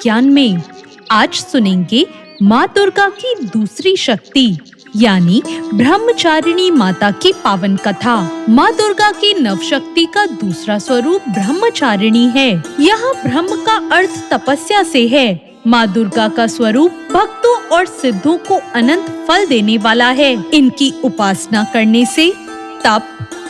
ज्ञान में आज सुनेंगे माँ दुर्गा की दूसरी शक्ति यानी ब्रह्मचारिणी माता की पावन कथा। माँ दुर्गा की नवशक्ति का दूसरा स्वरूप ब्रह्मचारिणी है। यहाँ ब्रह्म का अर्थ तपस्या से है। माँ दुर्गा का स्वरूप भक्तों और सिद्धों को अनंत फल देने वाला है। इनकी उपासना करने से तप,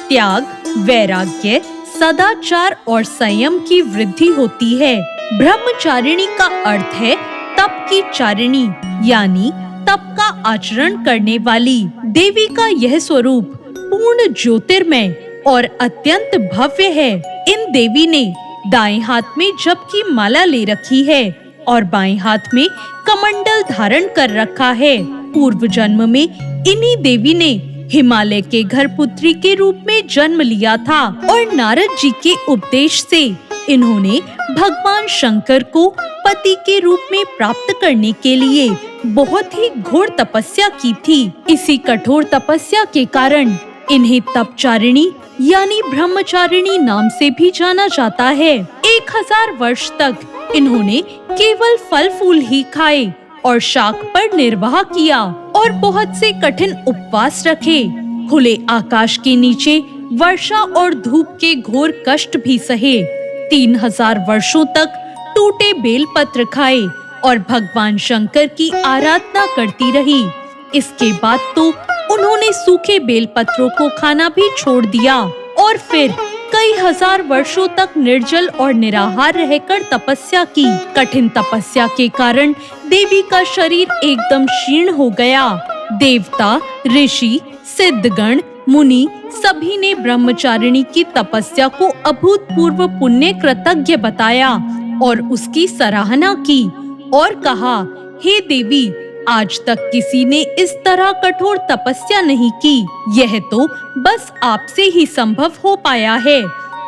त्याग, वैराग्य, सदाचार और संयम की वृद्धि होती है। ब्रह्मचारिणी का अर्थ है तप की चारिणी यानी तप का आचरण करने वाली। देवी का यह स्वरूप पूर्ण ज्योतिर्मय और अत्यंत भव्य है। इन देवी ने दाएं हाथ में जप की माला ले रखी है और बाएं हाथ में कमंडल धारण कर रखा है। पूर्व जन्म में इन्हीं देवी ने हिमालय के घर पुत्री के रूप में जन्म लिया था और नारद जी के उपदेश से इन्होंने भगवान शंकर को पति के रूप में प्राप्त करने के लिए बहुत ही घोर तपस्या की थी। इसी कठोर तपस्या के कारण इन्हें तपचारिणी यानी ब्रह्मचारिणी नाम से भी जाना जाता है। 1000 वर्ष तक इन्होंने केवल फल फूल ही खाए और शाक पर निर्वाह किया और बहुत से कठिन उपवास रखे। खुले आकाश के नीचे वर्षा और धूप के घोर कष्ट भी सहे। 3000 वर्षों तक टूटे बेलपत्र खाए और भगवान शंकर की आराधना करती रही। इसके बाद तो उन्होंने सूखे बेलपत्रों को खाना भी छोड़ दिया और फिर कई हजार वर्षों तक निर्जल और निराहार रहकर तपस्या की। कठिन तपस्या के कारण देवी का शरीर एकदम क्षीण हो गया। देवता, ऋषि, सिद्धगण, मुनि सभी ने ब्रह्मचारिणी की तपस्या को अभूतपूर्व पुण्य कृतज्ञ बताया और उसकी सराहना की और कहा, हे देवी, आज तक किसी ने इस तरह कठोर तपस्या नहीं की। यह तो बस आपसे ही संभव हो पाया है।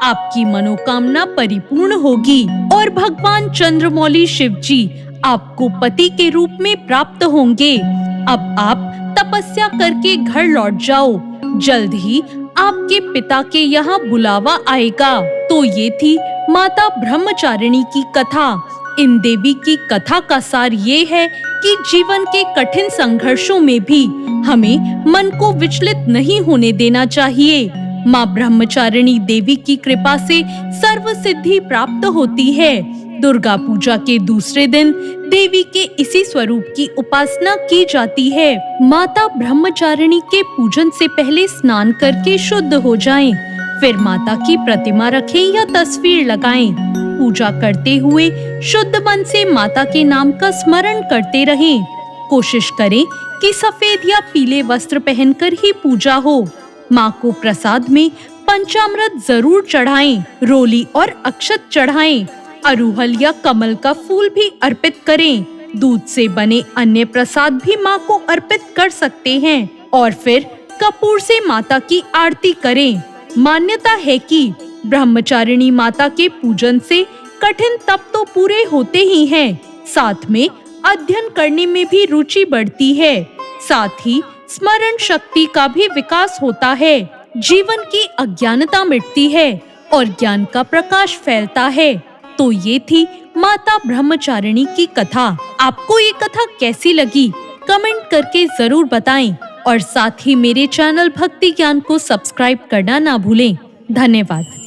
आपकी मनोकामना परिपूर्ण होगी और भगवान चंद्रमौली शिव जी आपको पति के रूप में प्राप्त होंगे। अब आप तपस्या करके घर लौट जाओ। जल्द ही आपके पिता के यहाँ बुलावा आएगा। तो ये थी माता ब्रह्मचारिणी की कथा। इन देवी की कथा का सार ये है कि जीवन के कठिन संघर्षों में भी हमें मन को विचलित नहीं होने देना चाहिए। माँ ब्रह्मचारिणी देवी की कृपा से सर्व सिद्धि प्राप्त होती है। दुर्गा पूजा के दूसरे दिन देवी के इसी स्वरूप की उपासना की जाती है। माता ब्रह्मचारिणी के पूजन से पहले स्नान करके शुद्ध हो जाएं, फिर माता की प्रतिमा रखें या तस्वीर लगाएं। पूजा करते हुए शुद्ध मन से माता के नाम का स्मरण करते रहें। कोशिश करें कि सफेद या पीले वस्त्र पहनकर ही पूजा हो। माँ को प्रसाद में पंचामृत जरूर चढ़ाएं, रोली और अक्षत चढ़ाएं। अरुहल या कमल का फूल भी अर्पित करें। दूध से बने अन्य प्रसाद भी माँ को अर्पित कर सकते हैं और फिर कपूर से माता की आरती करें। मान्यता है कि ब्रह्मचारिणी माता के पूजन से कठिन तप तो पूरे होते ही हैं, साथ में अध्ययन करने में भी रुचि बढ़ती है। साथ ही स्मरण शक्ति का भी विकास होता है। जीवन की अज्ञानता मिटती है और ज्ञान का प्रकाश फैलता है। तो ये थी माता ब्रह्मचारिणी की कथा। आपको ये कथा कैसी लगी कमेंट करके जरूर बताएं और साथ ही मेरे चैनल भक्ति ज्ञान को सब्सक्राइब करना ना भूलें। धन्यवाद।